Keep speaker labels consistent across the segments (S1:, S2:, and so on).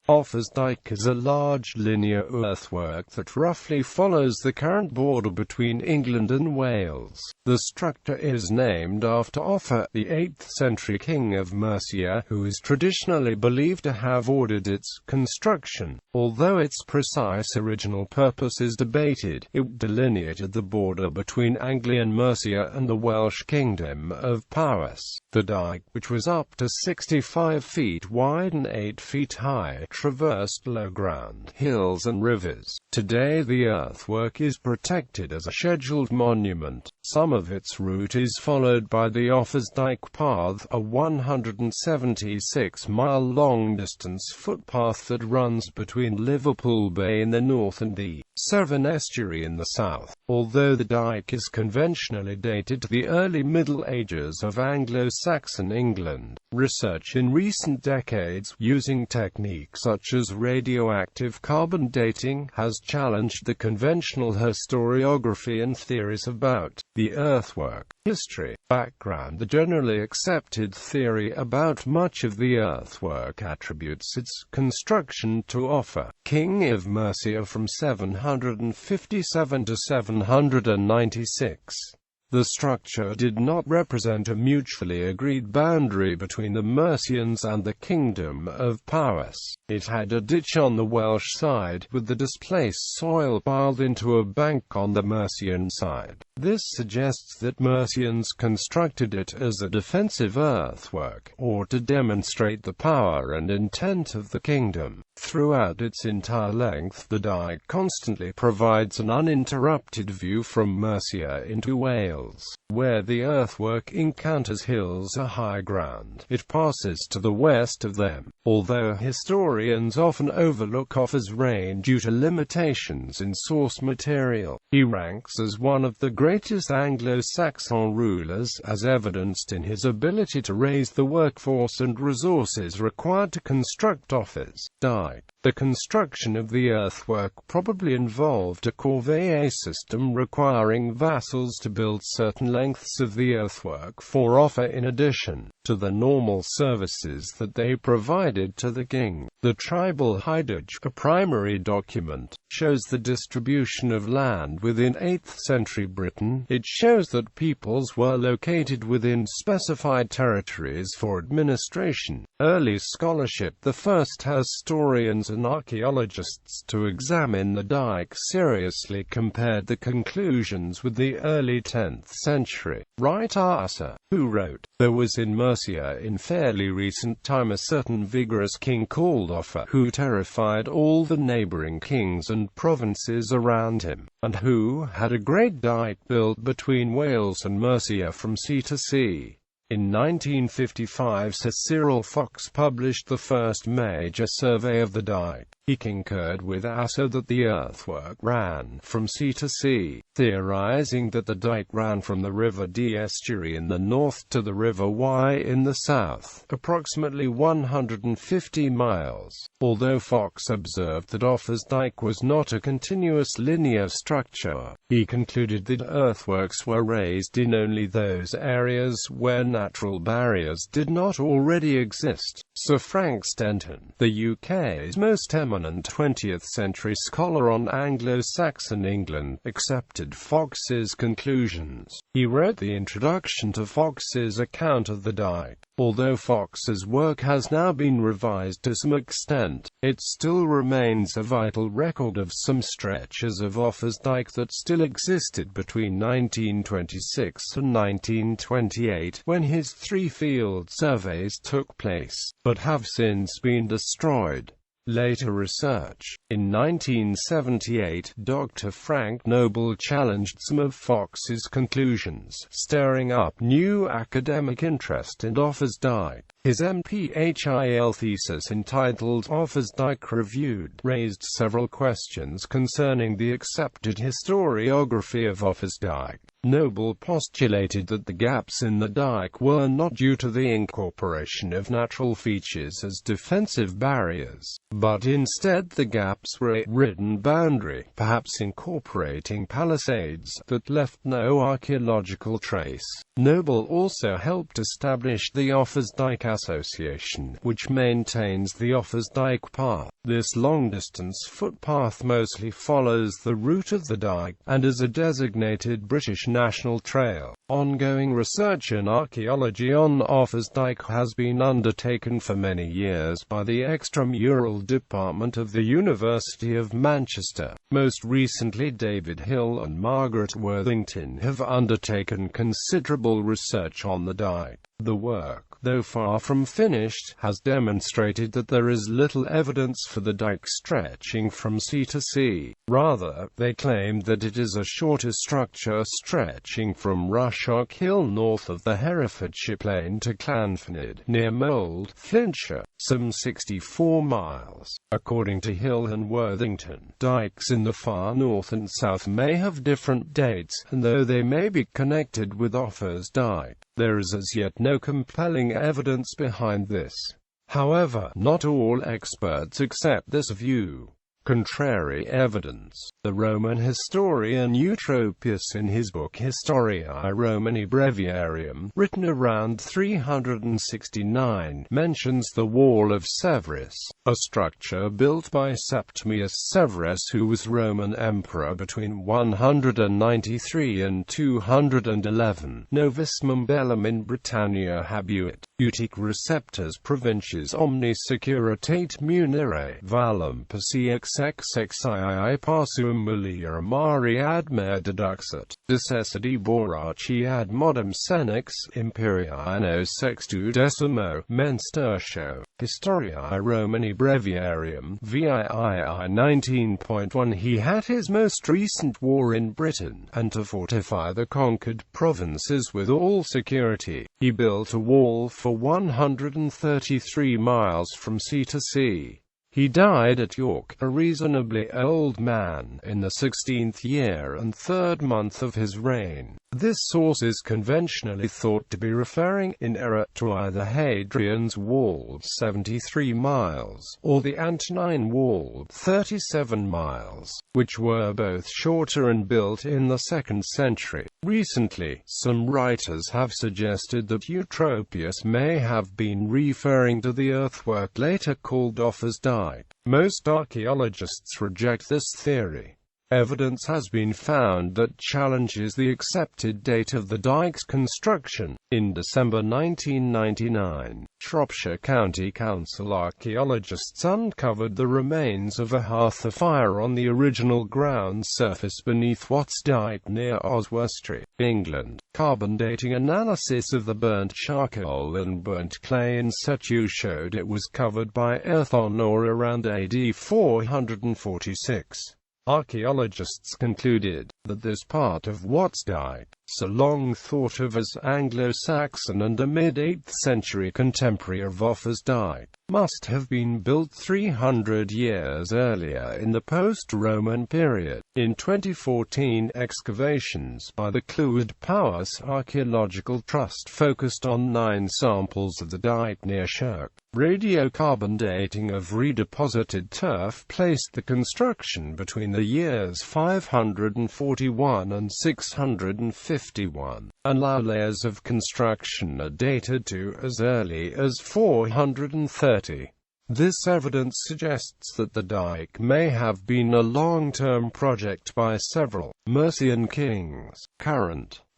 S1: Offa's Dyke is a large linear earthwork that roughly follows the current border between England and Wales. The structure is named after Offa, the 8th century king of Mercia, who is traditionally believed to have ordered its construction. Although its precise original purpose is debated, it delineated the border between Anglian Mercia and the Welsh kingdom of Powys.The Dyke, which was up to 65 feet wide and 8 feet high, traversed low ground, hills and rivers. Today the earthwork is protected as a scheduled monument. Some of its route is followed by the Offa's Dyke Path, a 176-mile long-distance footpath that runs between Liverpool Bay in the north and the Severn Estuary in the south. Although the dyke is conventionally dated to the early Middle Ages of Anglo-Saxon England, research in recent decades, using techniques such as radioactive carbon dating, has challenged the conventional historiography and theories about the earthwork. History. Background. The generally accepted theory about much of the earthwork attributes its construction to Offa, king of Mercia from 757 to 796. The structure did not represent a mutually agreed boundary between the Mercians and the Kingdom of Powys. It had a ditch on the Welsh side, with the displaced soil piled into a bank on the Mercian side. This suggests that Mercians constructed it as a defensive earthwork, or to demonstrate the power and intent of the kingdom. Throughout its entire length, the dyke constantly provides an uninterrupted view from Mercia into Wales. Where the earthwork encounters hills or high ground, it passes to the west of them. Although historians often overlook Offa's reign due to limitations in source material, he ranks as one of the greatest Anglo-Saxon rulers, as evidenced in his ability to raise the workforce and resources required to construct Offa's Dyke. The construction of the earthwork probably involved a corvée system requiring vassals to build certain lengths of the earthwork for Offa in addition to the normal services that they provided to the king. The tribal hidage, a primary document, shows the distribution of land within 8th century Britain. It shows that peoples were located within specified territories for administration. Early scholarship. The first historians and archaeologists to examine the dyke seriously compared the conclusions with the early 10th century writer, who wrote, "There was in Mercia in fairly recent time a certain vigorous king called Offa, who terrified all the neighbouring kings and provinces around him, and who had a great dyke built between Wales and Mercia from sea to sea." In 1955 Sir Cyril Fox published the first major survey of the dyke. He concurred with Asser that the earthwork ran from sea to sea, theorizing that the dyke ran from the River Dee estuary in the north to the River Wye in the south, approximately 150 miles. Although Fox observed that Offa's dyke was not a continuous linear structure, he concluded that earthworks were raised in only those areas where natural barriers did not already exist. Sir Frank Stenton, the UK's most eminent 20th-century scholar on Anglo-Saxon England, accepted Fox's conclusions. He wrote the introduction to Fox's account of the dyke. Although Fox's work has now been revised to some extent, it still remains a vital record of some stretches of Offa's dyke that still existed between 1926 and 1928, when his 3 field surveys took place, but have since been destroyed. Later research. In 1978, Dr. Frank Noble challenged some of Fox's conclusions, stirring up new academic interest in Offa's Dyke. His MPhil thesis entitled Offa's Dyke Reviewed raised several questions concerning the accepted historiography of Offa's Dyke. Noble postulated that the gaps in the dike were not due to the incorporation of natural features as defensive barriers, but instead the gaps were a written boundary, perhaps incorporating palisades, that left no archaeological trace. Noble also helped establish the Offa's Dyke Association, which maintains the Offa's Dyke path. This long-distance footpath mostly follows the route of the dike, and is a designated British national trail. Ongoing research and archaeology on Offa's Dyke has been undertaken for many years by the Extramural Department of the University of Manchester. Most recently, David Hill and Margaret Worthington have undertaken considerable research on the dike. The work, though far from finished, has demonstrated that there is little evidence for the dike stretching from sea to sea. Rather, they claim that it is a shorter structure stretching from Rushock Hill north of the Herefordshire Plain to Llanfynid, near Mold, Flintshire, some 64 miles. According to Hill and Worthington, dikes in the far north and south may have different dates, and though they may be connected with Offa's Dyke, there is as yet no compelling evidence behind this. However, not all experts accept this view. Contrary evidence. The Roman historian Eutropius, in his book Historiae Romani Breviarium, written around 369, mentions the Wall of Severus, a structure built by Septimius Severus, who was Roman emperor between 193 and 211. Novissimum bellum in Britannia habuit, utique receptors provinces omnis securitate munere, valum persi XXXII passuum mulier mari admer deduxit, decessidi boraci ad modum senex, imperii anno sextu decimo, mens tertio, Historiae Romani Breviarium, VIII 19.1. He had his most recent war in Britain, and to fortify the conquered provinces with all security, he built a wall for 133 miles from sea to sea. He died at York, a reasonably old man, in the 16th year and 3rd month of his reign. This source is conventionally thought to be referring, in error, to either Hadrian's Wall, 73 miles, or the Antonine Wall, 37 miles, which were both shorter and built in the 2nd century. Recently, some writers have suggested that Eutropius may have been referring to the earthwork later called Offa's Dyke. Most archaeologists reject this theory. Evidence has been found that challenges the accepted date of the dike's construction. In December 1999, Shropshire County Council archaeologists uncovered the remains of a hearth fire on the original ground surface beneath Wat's Dyke near Oswestry, England. Carbon dating analysis of the burnt charcoal and burnt clay in situ showed it was covered by earth on or around AD 446. Archaeologists concluded that this part of Wat's Dyke, so long thought of as Anglo-Saxon and a mid-8th century contemporary of Offa's Dyke, must have been built 300 years earlier in the post-Roman period. In 2014, excavations by the Clwyd Powys Archaeological Trust focused on 9 samples of the dike near Shirk. Radiocarbon dating of redeposited turf placed the construction between the years 541 and 651, and layers of construction are dated to as early as 430. This evidence suggests that the dike may have been a long-term project by several Mercian kings.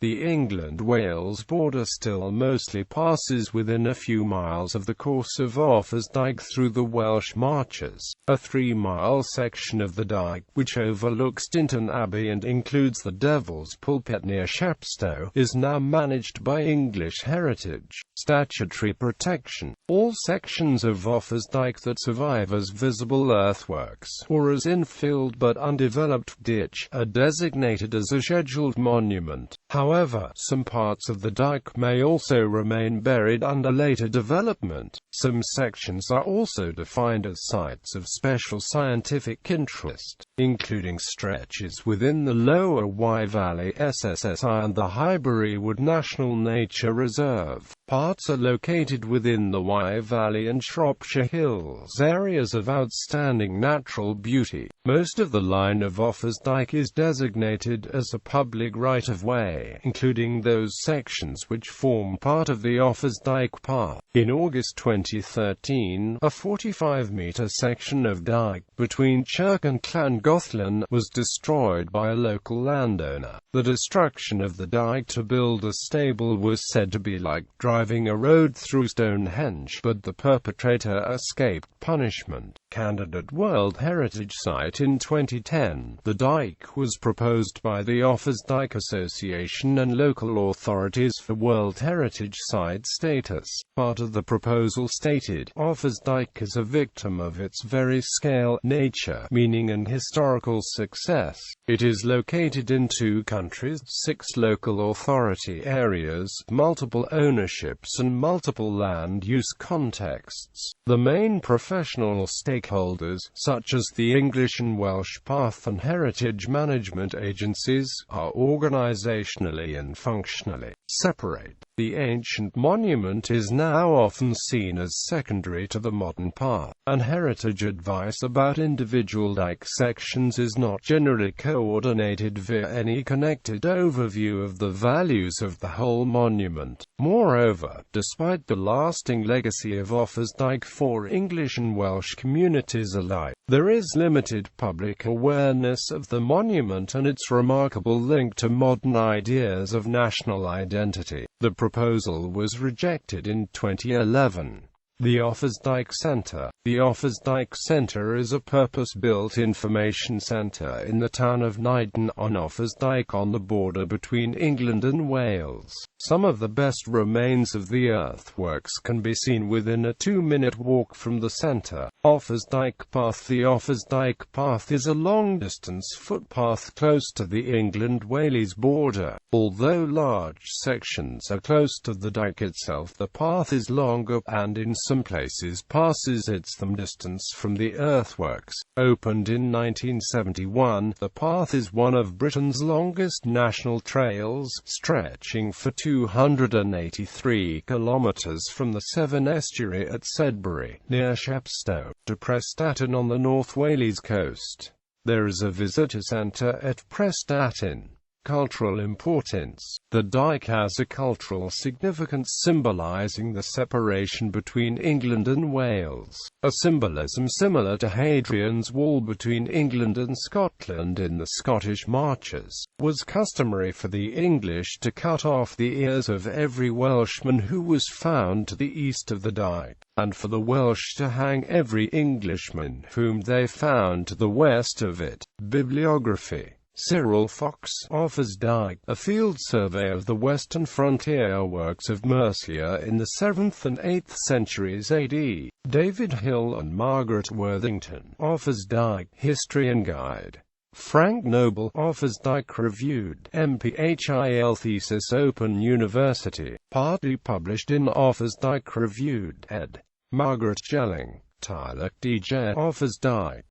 S1: The England-Wales border still mostly passes within a few miles of the course of Offa's Dyke through the Welsh Marches. A 3-mile section of the dike, which overlooks Dinton Abbey and includes the Devil's Pulpit near Shepstow, is now managed by English Heritage Statutory Protection. All sections of Offa's Dyke that survive as visible earthworks, or as infilled but undeveloped ditch, are designated as a scheduled monument. However, However, some parts of the dike may also remain buried under later development. Some sections are also defined as sites of special scientific interest, including stretches within the Lower Wye Valley SSSI and the Highbury Wood National Nature Reserve. Parts are located within the Wye Valley and Shropshire Hills, areas of outstanding natural beauty. Most of the line of Offa's Dyke is designated as a public right-of-way, including those sections which form part of the Offa's Dyke Path. In August 2013, a 45-metre section of dike between Chirk and Llangollen was destroyed by a local landowner. The destruction of the dike to build a stable was said to be like driving a road through Stonehenge, but the perpetrator escaped punishment. Candidate World Heritage Site in 2010, the dike was proposed by the Offa's Dyke Association and local authorities for World Heritage Site status. Part of the proposal stated, Offa's Dyke is a victim of its very scale, nature, meaning and historical success. It is located in 2 countries, 6 local authority areas, multiple ownerships and multiple land use contexts. The main professional stakeholders, such as the English and Welsh Path and Heritage Management Agencies, are organisationally and functionally separate. The ancient monument is now often seen as secondary to the modern path, and heritage advice about individual dike sections is not generally coordinated via any connected overview of the values of the whole monument. Moreover, despite the lasting legacy of Offa's Dyke for English and Welsh communities alike, there is limited public awareness of the monument and its remarkable link to modern ideas of national identity. The proposal was rejected in 2011. The Offa's Dyke Centre. The Offa's Dyke Centre is a purpose-built information centre in the town of Naidon on Offa's Dyke on the border between England and Wales. Some of the best remains of the earthworks can be seen within a 2-minute walk from the centre. Offa's Dyke Path. The Offa's Dyke Path is a long-distance footpath close to the England-Wales border. Although large sections are close to the dyke itself, the path is longer, and in some places passes its distance from the earthworks. Opened in 1971, the path is one of Britain's longest national trails, stretching for 283 kilometres from the Severn Estuary at Sedbury, near Shepstow, to Prestatyn on the North Wales coast. There is a visitor centre at Prestatyn. Cultural importance. The dyke has a cultural significance symbolising the separation between England and Wales, a symbolism similar to Hadrian's Wall between England and Scotland in the Scottish Marches. It was customary for the English to cut off the ears of every Welshman who was found to the east of the dyke, and for the Welsh to hang every Englishman whom they found to the west of it. Bibliography. Cyril Fox, Offa's Dyke, a field survey of the western frontier works of Mercia in the 7th and 8th centuries AD. David Hill and Margaret Worthington, Offa's Dyke, History and Guide. Frank Noble, Offa's Dyke Reviewed, MPHIL Thesis Open University, partly published in Offa's Dyke Reviewed, ed. Margaret Jelling, Tyler D.J. Offa's Dyke.